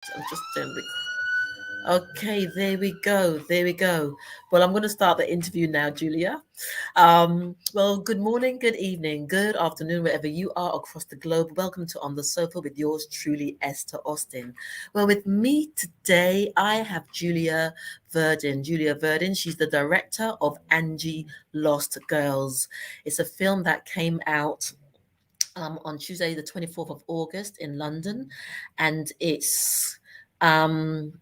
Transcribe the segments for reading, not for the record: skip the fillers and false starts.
I'm just doing Okay, there we go. There we go. Well, I'm going to start the interview now, Julia. Well, good morning, good evening, good afternoon, wherever you are across the globe. Welcome to On the Sofa with yours truly, Esther Austin. Well, with me today, I have Julia Verdin. Julia Verdin, she's the director of Angie Lost Girls. It's a film that came out on Tuesday, the 24th of August in London, and um,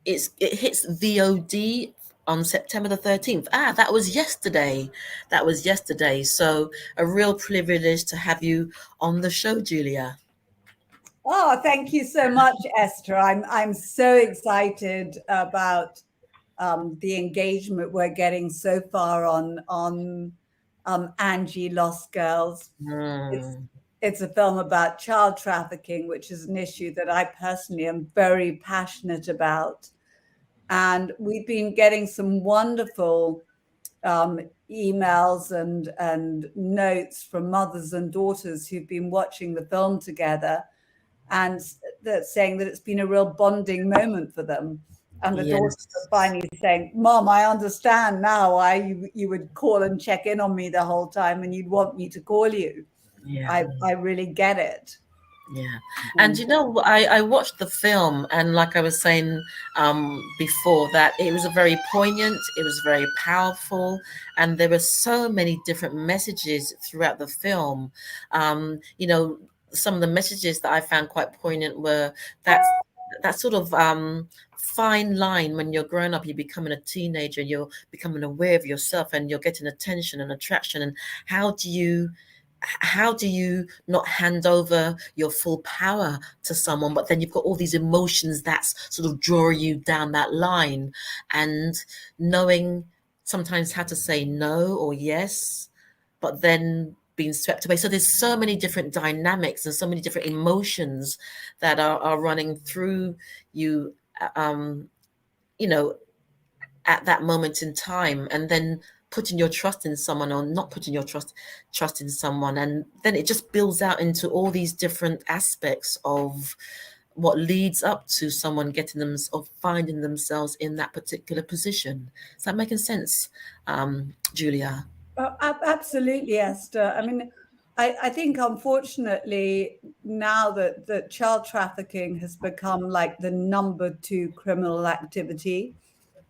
it hits VOD on September the 13th. That was yesterday. That was yesterday. So a real privilege to have you on the show, Julia. Oh, thank you so much, Esther. I'm so excited about the engagement we're getting so far on Angie Lost Girls. It's Mm, it's a film about child trafficking, which is an issue that I personally am very passionate about. And we've been getting some wonderful um, emails and notes from mothers and daughters who've been watching the film together, and that's saying that it's been a real bonding moment for them. And the daughters are yes. finally saying, "Mom, I understand now why you would call and check in on me the whole time, and you'd want me to call you. Yeah. I really get it." Yeah. And And I watched the film, and like I was saying before, that it was a very poignant, it was very powerful, and there were so many different messages throughout the film. Some of the messages that I found quite poignant were that sort of fine line when you're growing up, you're becoming a teenager, you're becoming aware of yourself, and you're getting attention and attraction, and how do you how do you not hand over your full power to someone, but then you've got all these emotions that's sort of draw you down that line, and knowing sometimes how to say no or yes, but then being swept away. So there's so many different dynamics and so many different emotions that are running through you, um, you know, at that moment in time, and then putting your trust in someone or not putting your trust in someone, and then it just builds out into all these different aspects of what leads up to someone getting them or finding themselves in that particular position. Is that making sense, Julia? absolutely, Esther. I mean, I think unfortunately now that child trafficking has become like the number two criminal activity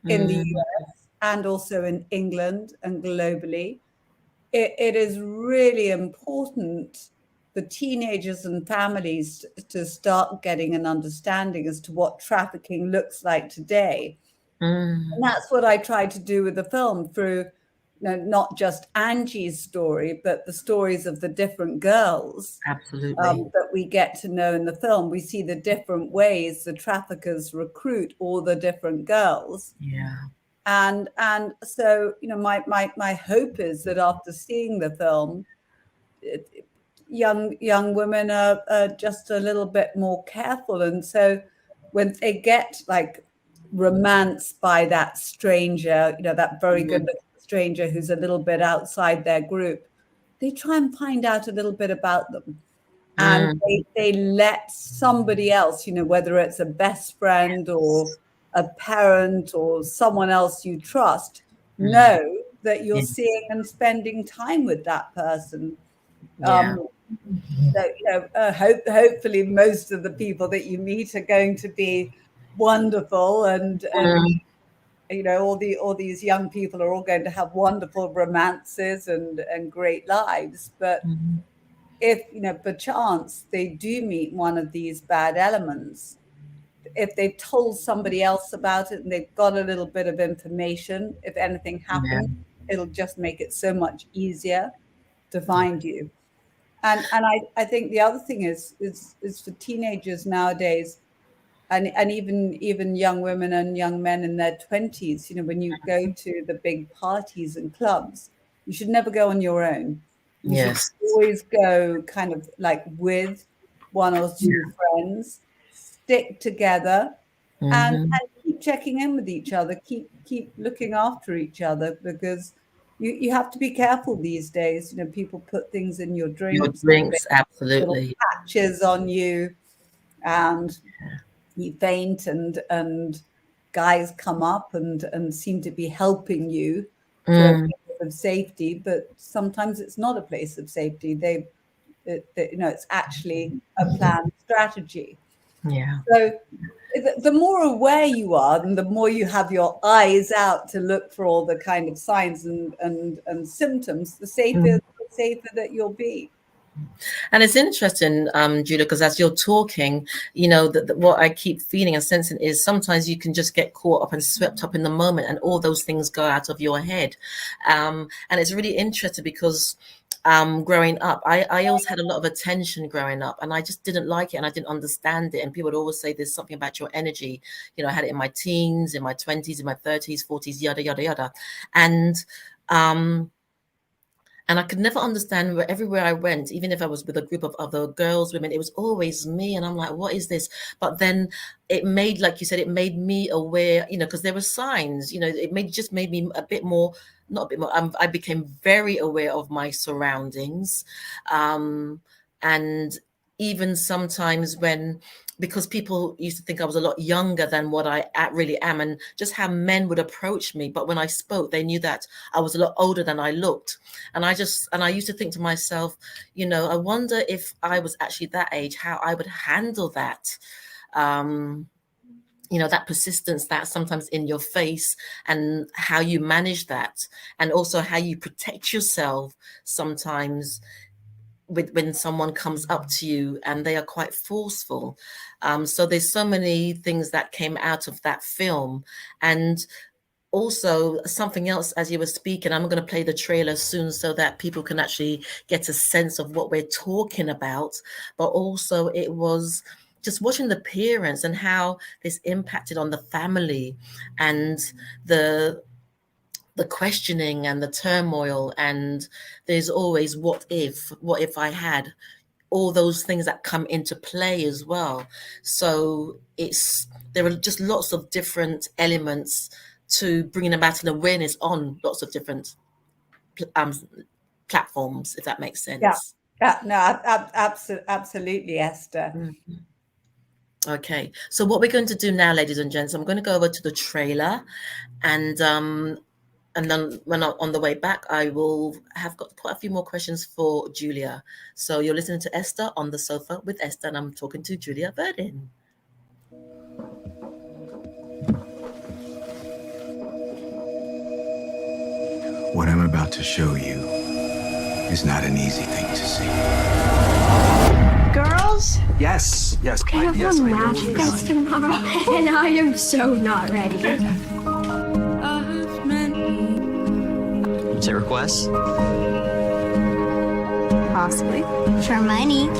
in the Mm, US and also in England and globally, it is really important for teenagers and families to start getting an understanding as to what trafficking looks like today. And mm, that's what I tried to do with the film through, not just Angie's story, but the stories of the different girls absolutely. that we get to know in the film. We see the different ways the traffickers recruit all the different girls. Yeah. And so, my hope is that after seeing the film, young women are just a little bit more careful, and so when they get like romanced by that stranger, that very good Mm, looking stranger who's a little bit outside their group, they try and find out a little bit about them, and mm, they let somebody else, whether it's a best friend or a parent or someone else you trust, mm, know that you're yeah. seeing and spending time with that person. Yeah. um, so, hopefully most of the people that you meet are going to be wonderful, and Mm, all these young people are all going to have wonderful romances and great lives. But mm, if, perchance they do meet one of these bad elements, if they've told somebody else about it and they've got a little bit of information, if anything yeah. happens, it'll just make it so much easier to find you. And I think the other thing is for teenagers nowadays, and even young women and young men in their 20s, when you go to the big parties and clubs, you should never go on your own. You should Yes. always go kind of like with one or two Yeah. friends, stick together, Hmm. and keep checking in with each other, keep looking after each other, because you have to be careful these days. People put things in your Your drinks, drinks, little absolutely. patches on you, and you faint and guys come up and seem to be helping you to a place of safety, but sometimes it's not a place of safety. It's actually a planned strategy. Yeah. So the more aware you are, and the more you have your eyes out to look for all the kind of signs and symptoms, the safer that you'll be. And it's interesting, Julia, because as you're talking, what I keep feeling and sensing is sometimes you can just get caught up and swept up in the moment, and all those things go out of your head. And it's really interesting because growing up, I always had a lot of attention growing up, and I just didn't like it and I didn't understand it. And people would always say there's something about your energy. I had it in my teens, in my 20s, in my 30s, 40s, yada, yada, yada. And I could never understand where everywhere I went, even if I was with a group of other girls, women, it was always me. And I'm like, what is this? But then it made, like you said, it made me aware, because there were signs, just made me a bit more, not a bit more, I became very aware of my surroundings. And even sometimes because people used to think I was a lot younger than what I really am, and just how men would approach me. But when I spoke, they knew that I was a lot older than I looked. And I used to think to myself, I wonder if I was actually that age, how I would handle that. That persistence that's sometimes in your face, and how you manage that, and also how you protect yourself sometimes when someone comes up to you and they are quite forceful. So there's so many things that came out of that film. And also something else, as you were speaking, I'm going to play the trailer soon so that people can actually get a sense of what we're talking about. But also it was just watching the parents and how this impacted on the family, and the questioning and the turmoil. And there's always what if I had, all those things that come into play as well. So there are just lots of different elements to bringing about an awareness on lots of different platforms, if that makes sense. No, absolutely, Esther. Okay, so what we're going to do now, ladies and gents, I'm going to go over to the trailer, and then when I'm on the way back, I will have got quite a few more questions for Julia. So you're listening to Esther on the Sofa with Esther, and I'm talking to Julia Verdin. What I'm about to show you is not an easy thing to see. Girls? Yes. I have yes, one magic dance tomorrow, and I am so not ready. Say requests? Possibly. For money.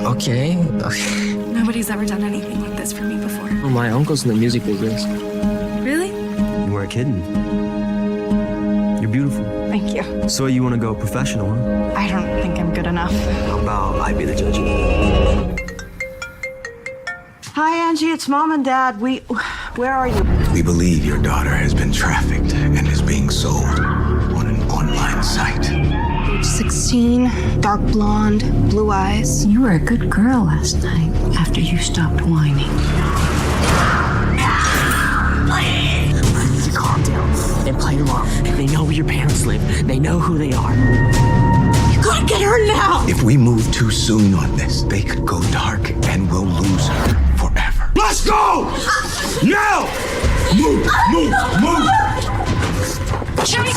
Okay. Nobody's ever done anything like this for me before. Well, my uncle's in the music business. Really? You weren't kidding. You're beautiful. Thank you. So you want to go professional, huh? I don't think I'm good enough. How about I be the judge? Hi, Angie. It's Mom and Dad. Where are you? We believe your daughter has been trafficked and is being sold on an online site. Age 16, dark blonde, blue eyes. You were a good girl last night after you stopped whining. Please calm down and play along. They know where your parents live. They know who they are. You gotta get her now! If we move too soon on this, they could go dark and we'll lose her forever. Let's go! Now! Move! Jake!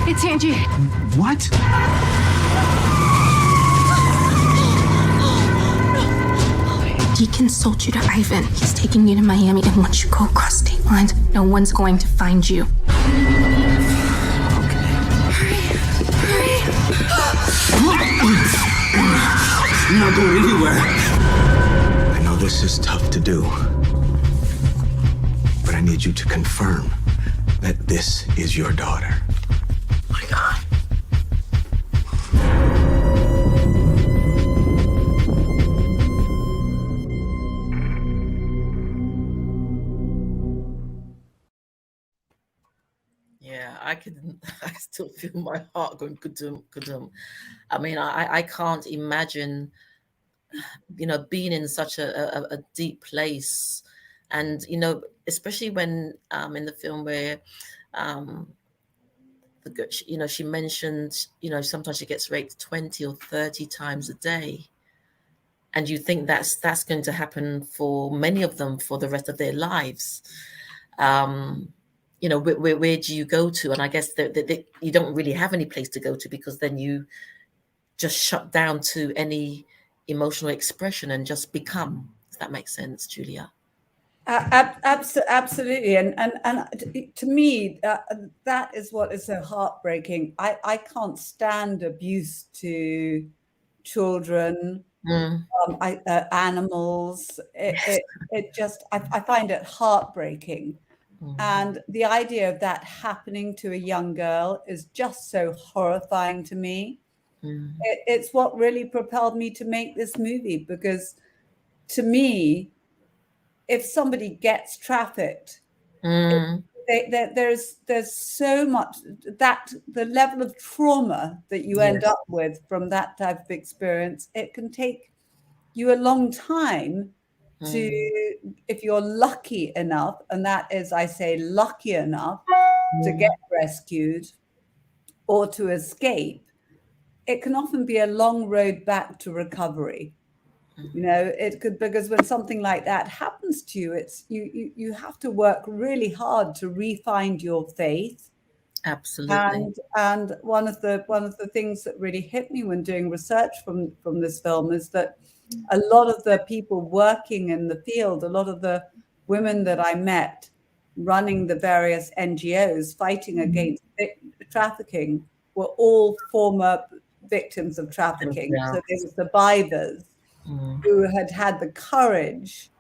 It's Angie. What? Deacon sold you to Ivan. He's taking you to Miami, and once you go across state lines, no one's going to find you. You're not going anywhere. I know this is tough to do, but I need you to confirm that this is your daughter. My God. Yeah, I still feel my heart going kudum, kudum. I mean, I can't imagine being in such a deep place. And, especially when in the film where she mentioned, sometimes she gets raped 20 or 30 times a day. And you think that's going to happen for many of them for the rest of their lives. Where do you go to? And I guess you don't really have any place to go to, because then you just shut down to any emotional expression and just become. Does that make sense, Julia? Absolutely, and to me, that is what is so heartbreaking. I can't stand abuse to children, animals. It just, I find it heartbreaking, and the idea of that happening to a young girl is just so horrifying to me. It's what really propelled me to make this movie, because to me, if somebody gets trafficked, there's so much that the level of trauma that you end up with from that type of experience, it can take you a long time to, if you're lucky enough, and that is, I say, lucky enough to get rescued or to escape, it can often be a long road back to recovery. It could, because when something like that happens to you, it's you have to work really hard to re-find your faith. Absolutely. And one of the things that really hit me when doing research from this film is that a lot of the people working in the field, a lot of the women that I met running the various NGOs fighting against trafficking were all former victims of trafficking. So they were survivors who had had the courage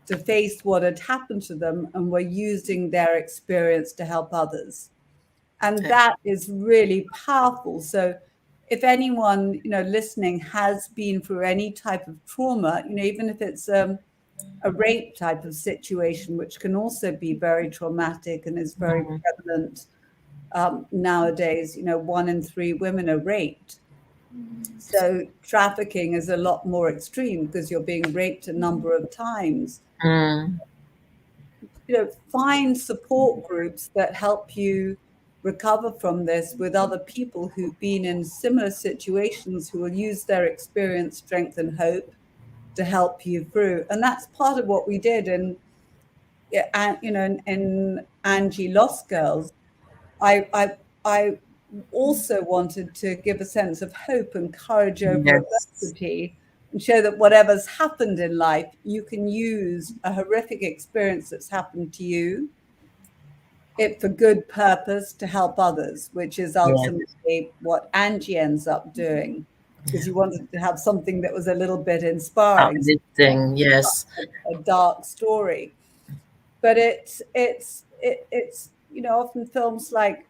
to face what had happened to them and were using their experience to help others. And that is really powerful. So if anyone, listening has been through any type of trauma, even if it's a rape type of situation, which can also be very traumatic and is very prevalent nowadays, 1 in 3 women are raped. So trafficking is a lot more extreme because you're being raped a number of times. Find support groups that help you recover from this with other people who've been in similar situations, who will use their experience, strength, and hope to help you through. And that's part of what we did in Angie Lost Girls. I also wanted to give a sense of hope and courage over adversity, and show that whatever's happened in life, you can use a horrific experience that's happened to you for good purpose to help others, which is ultimately what Angie ends up doing, because you wanted to have something that was a little bit inspiring, uplifting, yes, a dark story. But it's often films like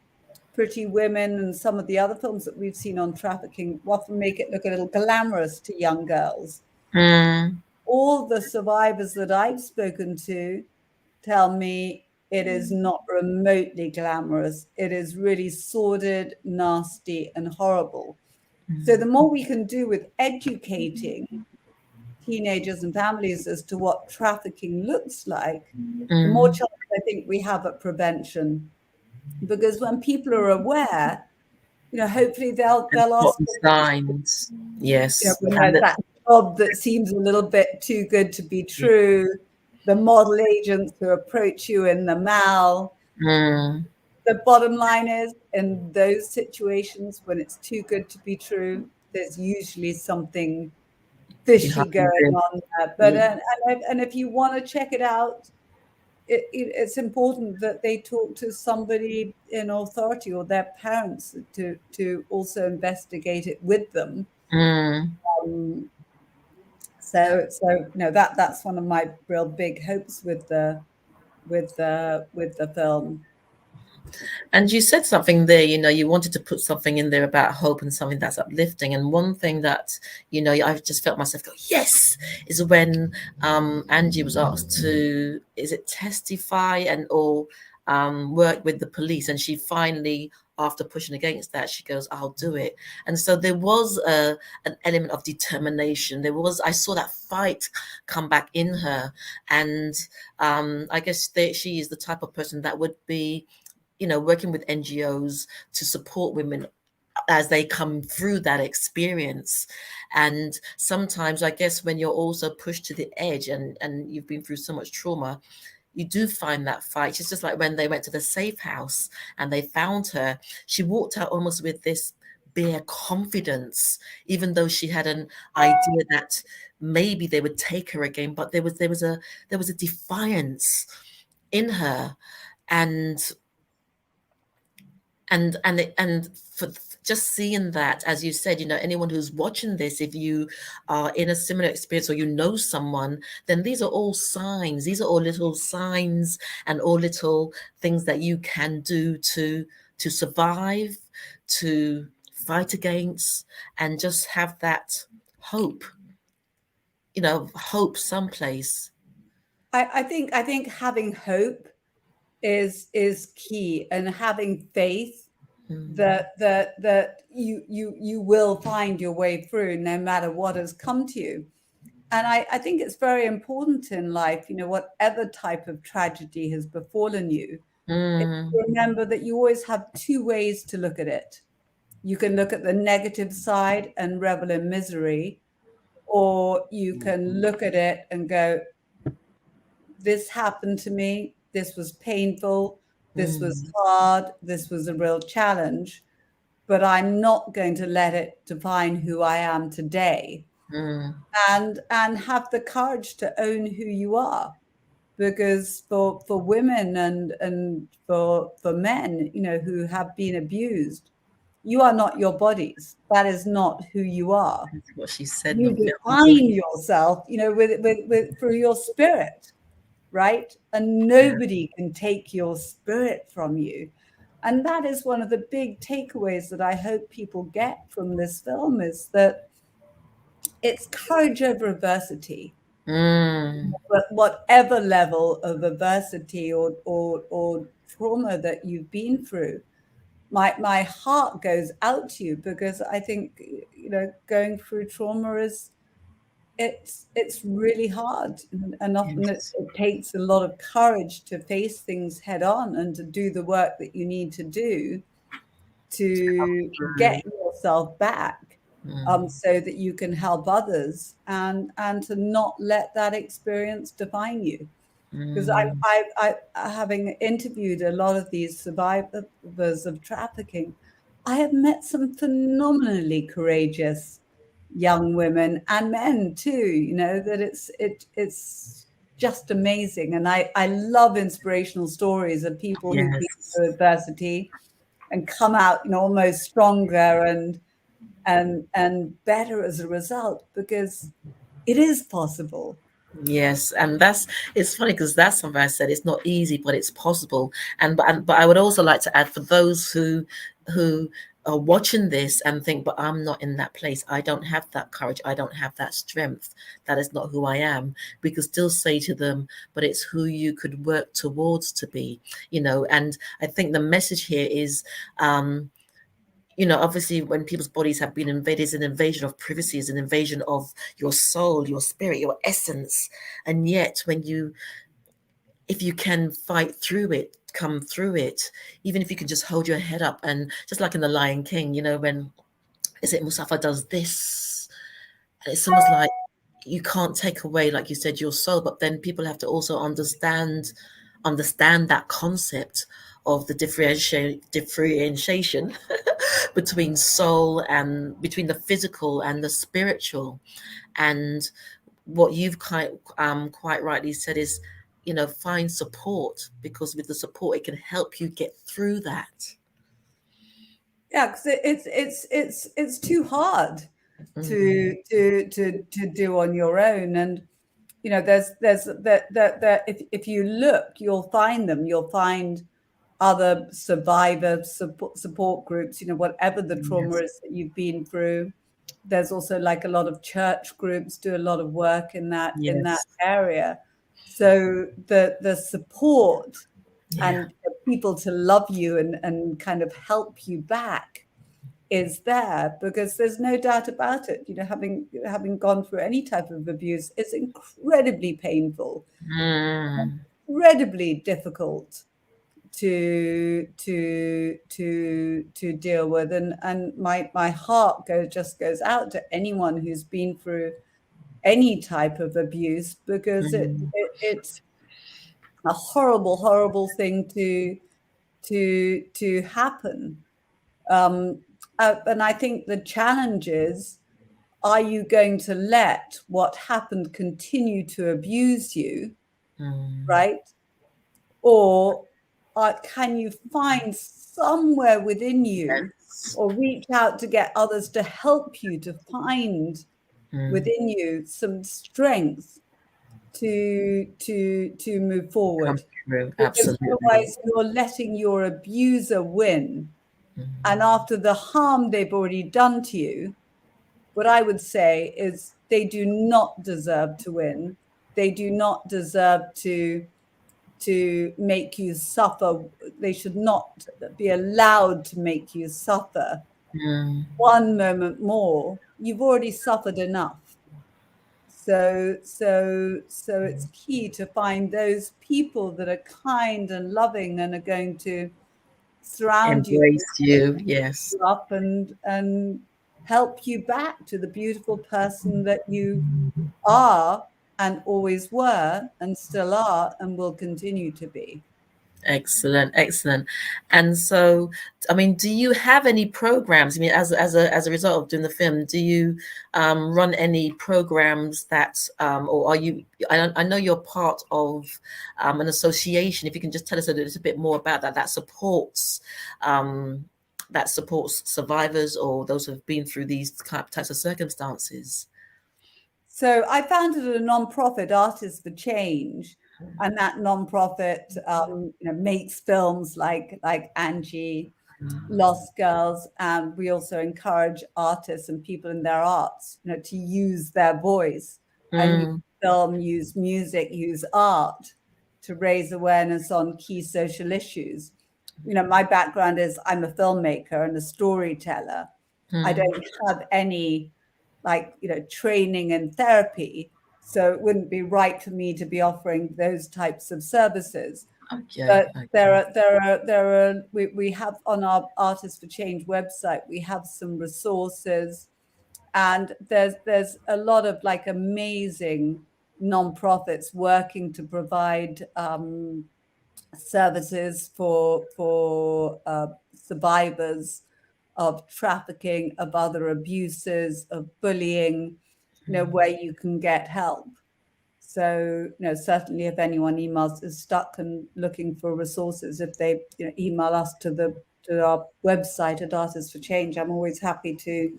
Pretty Women and some of the other films that we've seen on trafficking often make it look a little glamorous to young girls. All the survivors that I've spoken to tell me it is not remotely glamorous. It is really sordid, nasty, and horrible. So the more we can do with educating teenagers and families as to what trafficking looks like, the more chance I think we have at prevention. Because when people are aware, hopefully they'll ask signs. Yes. When there's that job that seems a little bit too good to be true, the model agents who approach you in the mall. The bottom line is, in those situations when it's too good to be true, there's usually something fishy going on there. But and if you want to check it out, it's important that they talk to somebody in authority or their parents to also investigate it with them. So that's one of my real big hopes with the film. And you said something there, you wanted to put something in there about hope and something that's uplifting. And one thing that, I've just felt myself go, yes, is when Angie was asked to, is it testify or work with the police? And she finally after pushing against that, she goes, I'll do it. And so there was an element of determination. I saw that fight come back in her. And I guess she is the type of person that would be, working with NGOs to support women as they come through that experience. And sometimes, I guess, when you're also pushed to the edge and you've been through so much trauma, you do find that fight. It's just like when they went to the safe house and they found her, she walked out almost with this bare confidence, even though she had an idea that maybe they would take her again, but there was a defiance in her. And for just seeing that, as you said, anyone who's watching this, if you are in a similar experience or someone, then these are all signs. These are all little signs and all little things that you can do to survive, to fight against, and just have that hope, hope someplace. I think having hope is key, and having faith that you will find your way through no matter what has come to you. And I think it's very important in life, whatever type of tragedy has befallen you, remember that you always have two ways to look at it. You can look at the negative side and revel in misery, or you can look at it and go, this happened to me, this was painful, this was hard, this was a real challenge, but I'm not going to let it define who I am today. And have the courage to own who you are. Because for women and for men, who have been abused, you are not your bodies. That is not who you are. That's what she said. You define yourself, with through your spirit, right? And nobody can take your spirit from you. And that is one of the big takeaways that I hope people get from this film, is that it's courage over adversity. But whatever level of adversity or trauma that you've been through, my heart goes out to you, because I think, going through trauma it's really hard, and often it takes a lot of courage to face things head on and to do the work that you need to do to get yourself back, so that you can help others, and to not let that experience define you. Because I having interviewed a lot of these survivors of trafficking, I have met some phenomenally courageous young women and men too, that it's just amazing. And I love inspirational stories of people who've been through adversity and come out, almost stronger and better as a result, because it is possible. Yes, and it's funny, because that's something I said, it's not easy, but it's possible. But I would also like to add, for those who are watching this and think, but I'm not in that place, I don't have that courage, I don't have that strength, that is not who I am, we could still say to them, but it's who you could work towards to be, and I think the message here is, obviously when people's bodies have been invaded, it's an invasion of privacy, it's an invasion of your soul, your spirit, your essence. And yet if you can fight through it, come through it, even if you can just hold your head up, and just like in The Lion King, when Mustafa does this, and it's almost like you can't take away, like you said, your soul, but then people have to also understand that concept of the differentiation between soul and between the physical and the spiritual. And what you've quite rightly said is, find support, because with the support it can help you get through that. Yeah, because it's too hard to do on your own. And there's that if you look, you'll find them. You'll find other survivor support groups, whatever the trauma is that you've been through. There's also like a lot of church groups do a lot of work in that area. So the support and people to love you and kind of help you back is there, because there's no doubt about it. You know, having gone through any type of abuse is incredibly painful, incredibly difficult to deal with, and my heart goes out to anyone who's been through any type of abuse, because it's a horrible thing to happen. And I think the challenge is, are you going to let what happened continue to abuse you, right? Or can you find somewhere within you, or reach out to get others to help you to find within you some strength to move forward? Because otherwise you're letting your abuser win. And after the harm they've already done to you, what I would say is they do not deserve to win. They do not deserve to make you suffer. They should not be allowed to make you suffer one moment more. You've already suffered enough. So it's key to find those people that are kind and loving and are going to surround embrace you, you up and help you back to the beautiful person that you are and always were and still are and will continue to be. Excellent. And so, I mean, do you have any programs? I mean, as a result of doing the film, do you run any programs that, or are you? I know you're part of an association. If you can just tell us a little bit more about that supports survivors or those who have been through these types of circumstances. So I founded a nonprofit, Artists for Change, and that nonprofit makes films like Angie, Lost Girls, and we also encourage artists and people in their arts, to use their voice and use film, use music, use art to raise awareness on key social issues. My background is I'm a filmmaker and a storyteller. I don't have any training in therapy, so it wouldn't be right for me to be offering those types of services. But we have on our Artists for Change website, we have some resources, and there's a lot of amazing nonprofits working to provide services for survivors of trafficking, of other abuses, of bullying, where you can get help. So, certainly if anyone is stuck and looking for resources, if they email us to our website at Artists for Change, I'm always happy to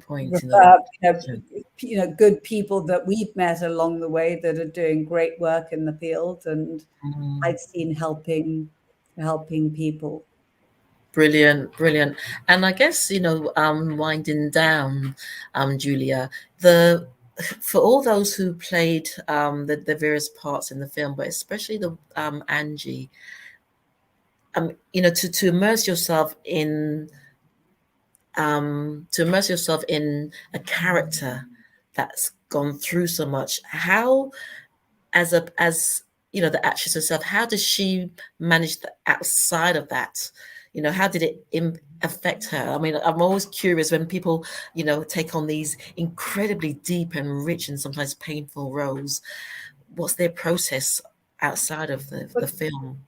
refer, good people that we've met along the way that are doing great work in the field, and I've seen helping people. Brilliant. And I guess, winding down, Julia, for all those who played the various parts in the film, but especially the Angie, to immerse yourself in a character that's gone through so much, how, as the actress herself, how does she manage the outside of that? How did it affect her? I mean, I'm always curious when people, take on these incredibly deep and rich and sometimes painful roles. What's their process outside of the film?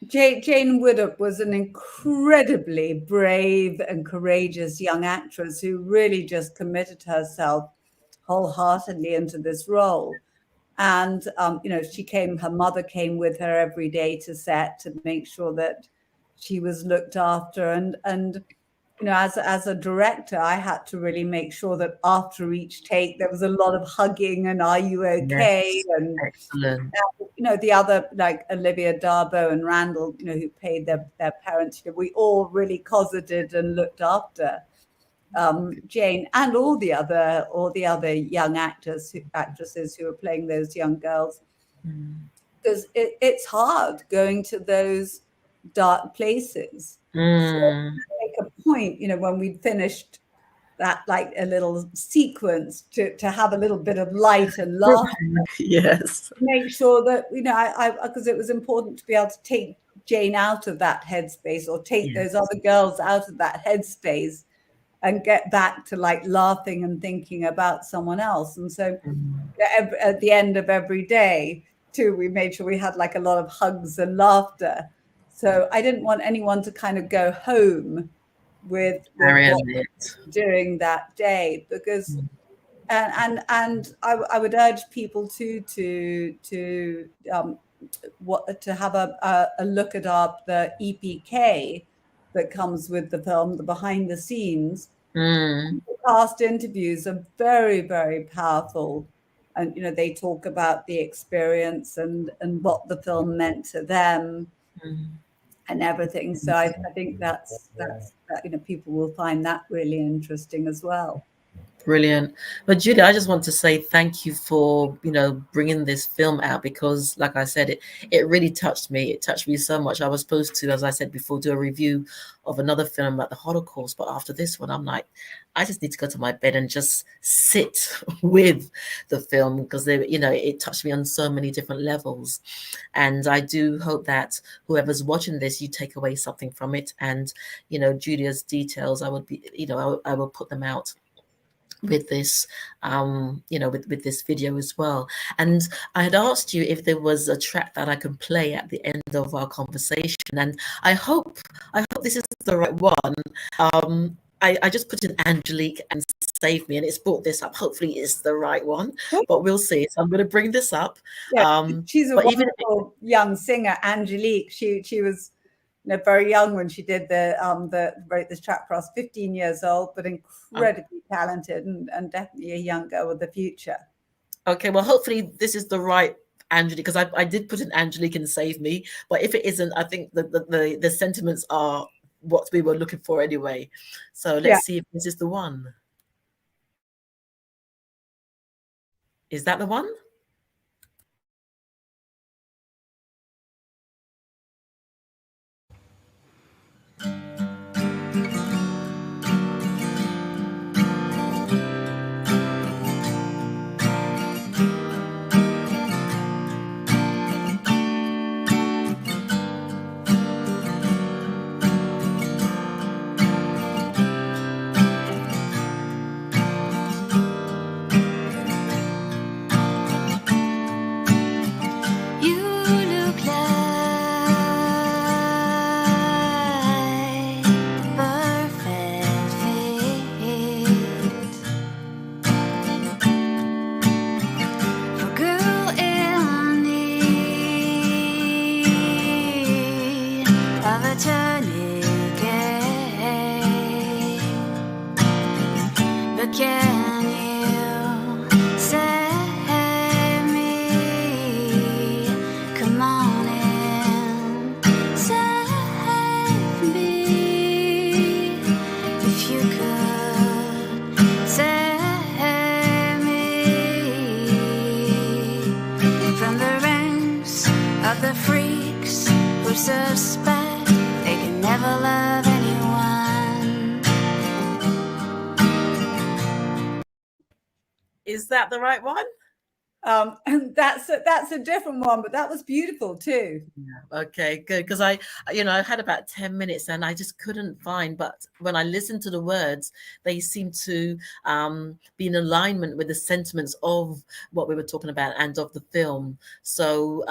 Jane Widdop was an incredibly brave and courageous young actress who really just committed herself wholeheartedly into this role. And, her mother came with her every day to set to make sure that she was looked after. And as a director, I had to really make sure that after each take, there was a lot of hugging and are you okay? Yes. And excellent. The other, like Olivia Darbo and Randall, who played their parents, we all really cosseted and looked after Jane and all the other young actresses who were playing those young girls. because it's hard going to those dark places. So Mm. make a point, when we'd finished that, like a little sequence, to have a little bit of light and laughter. Yes. Make sure that, because it was important to be able to take Jane out of that headspace, or take those other girls out of that headspace, and get back to like laughing and thinking about someone else. And so at the end of every day too, we made sure we had like a lot of hugs and laughter. So I didn't want anyone to kind of go home with what they were doing that day, because and I would urge people to have a look at the EPK that comes with the film, the behind the scenes. The past interviews are very, very powerful, and they talk about the experience and what the film meant to them and everything. So I think that's people will find that really interesting as well. Brilliant. But Julia, I just want to say thank you for, bringing this film out, because like I said, it really touched me. It touched me so much. I was supposed to, as I said before, do a review of another film about the Holocaust. But after this one, I'm like, I just need to go to my bed and just sit with the film, because it touched me on so many different levels. And I do hope that whoever's watching this, you take away something from it. And, Julia's details, I will put them out with this with this video as well. And I had asked you if there was a track that I could play at the end of our conversation, and I hope this is the right one. I just put in Angelique and Save Me, and it's brought this up. Hopefully it's the right one, but we'll see. So I'm going to bring this up. She's a wonderful young singer, Angelique. She was very young when she did wrote this track for us, 15 years old, but incredibly talented, and definitely a young girl with the future. Okay, well, hopefully this is the right Angelique, because I did put in Angelique and Save Me, but if it isn't, I think the sentiments are what we were looking for anyway. So let's see if this is the one. Is that the one? Suspect they can never love anyone. Is that the right one? That's a different one, but that was beautiful too. Yeah, okay, good. Because I had about 10 minutes and I just couldn't find, but when I listened to the words, they seem to be in alignment with the sentiments of what we were talking about and of the film. So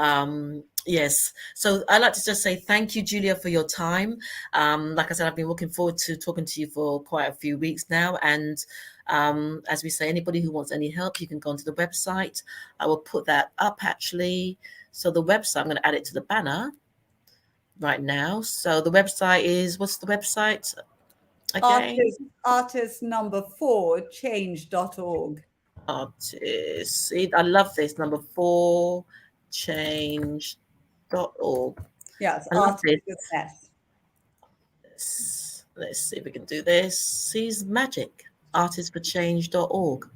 yes, so I'd like to just say thank you, Julia, for your time. Like I said, I've been looking forward to talking to you for quite a few weeks now, and as we say, anybody who wants any help, you can go onto the website. I will put that up actually. So the website, I'm going to add it to the banner right now. So the website is, what's the website again? Artist number 4 change.org. Artist, see, I love this, number 4 change.org. Yes, artist with S. Let's see if we can do this. Sees magic. Artistforchange.org.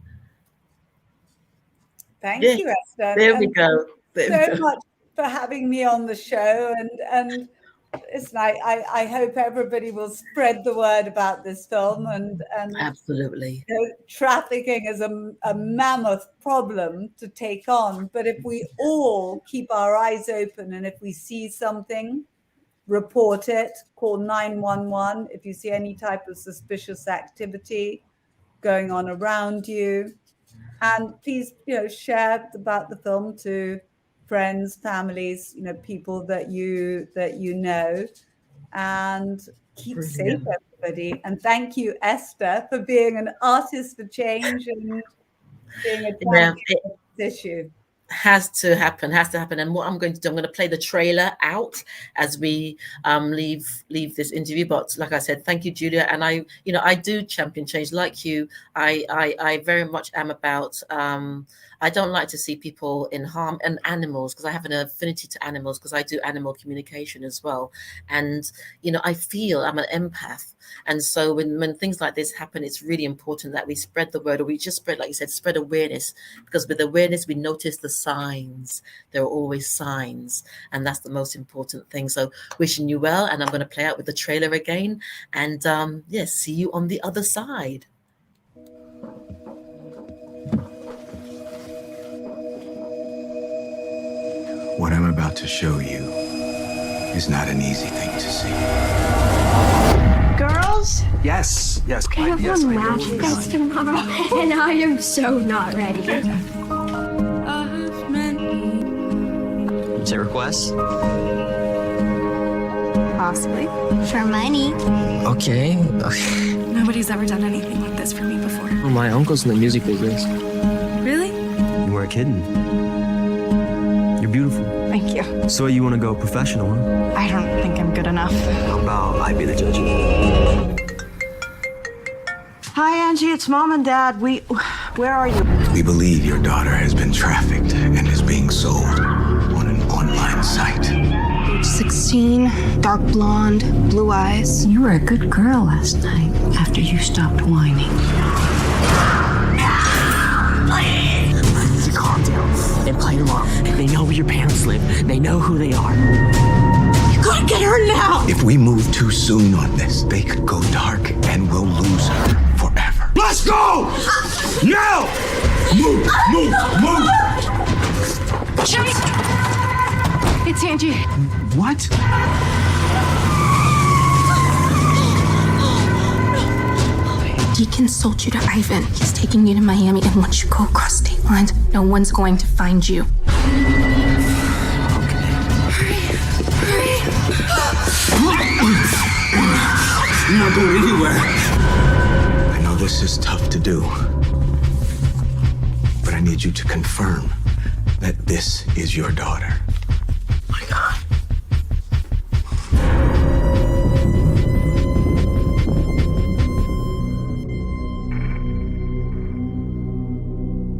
Thank you, Esther. There we go. So much for having me on the show. And listen, I hope everybody will spread the word about this film. And Absolutely. Trafficking is a mammoth problem to take on. But if we all keep our eyes open, and if we see something, report it, call 911 if you see any type of suspicious activity going on around you. And please, share about the film to friends, families, people that you know, and keep safe, everybody. And thank you, Esther, for being an artist for change and being a champion of this issue. Has to happen. And what I'm going to do, I'm going to play the trailer out as we leave this interview. But like I said, thank you, Julia. And I do champion change like you. I very much am about I don't like to see people in harm, and animals, because I have an affinity to animals, because I do animal communication as well. And I feel I'm an empath. And so when things like this happen, it's really important that we spread the word, or we just spread, like you said, spread awareness, because with awareness, we notice the signs. There are always signs, and that's the most important thing. So wishing you well, and I'm going to play out with the trailer again. And yes, see you on the other side. What I'm about to show you is not an easy thing to see. Girls? Yes. I have one match test tomorrow, and I am so not ready. Say requests? Possibly. For money. Okay. Nobody's ever done anything like this for me before. Well, my uncle's in the music business. Really? You weren't kidding. You're beautiful. Thank you. So you want to go professional, huh? I don't think I'm good enough. How about I be the judge? Hi, Angie. It's Mom and Dad. Where are you? We believe your daughter has been trafficked and is being sold on an online site. 16, dark blonde, blue eyes. You were a good girl last night after you stopped whining. Easy, calm down and play along. They know where your parents live. They know who they are. You gotta get her now! If we move too soon on this, they could go dark and we'll lose her forever. Let's go! Now! Move! It's Angie. What? Deacon sold you to Ivan. He's taking you to Miami, and once you go across state lines, no one's going to find you. You're not going anywhere. I know this is tough to do, but I need you to confirm that this is your daughter.